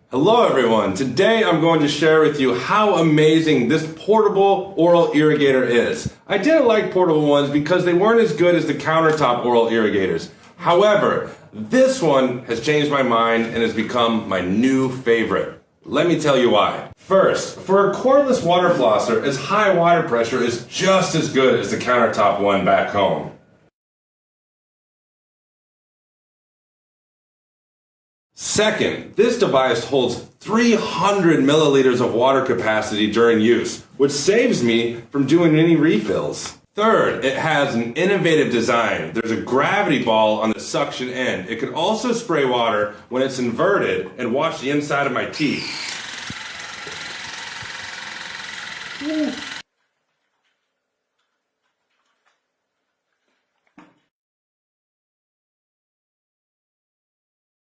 Hello everyone, today I'm going to share with you how amazing this portable oral irrigator is. I didn't like portable ones because they weren't as good as the countertop oral irrigators. However, this one has changed my mind and has become my new favorite. Let me tell you why. First, for a cordless water flosser, its high water pressure is just as good as the countertop one back home. Second, this device holds 300 milliliters of water capacity during use, which saves me from doing any refills. Third, it has an innovative design. There's a gravity ball on the suction end. It can also spray water when it's inverted and wash the inside of my teeth.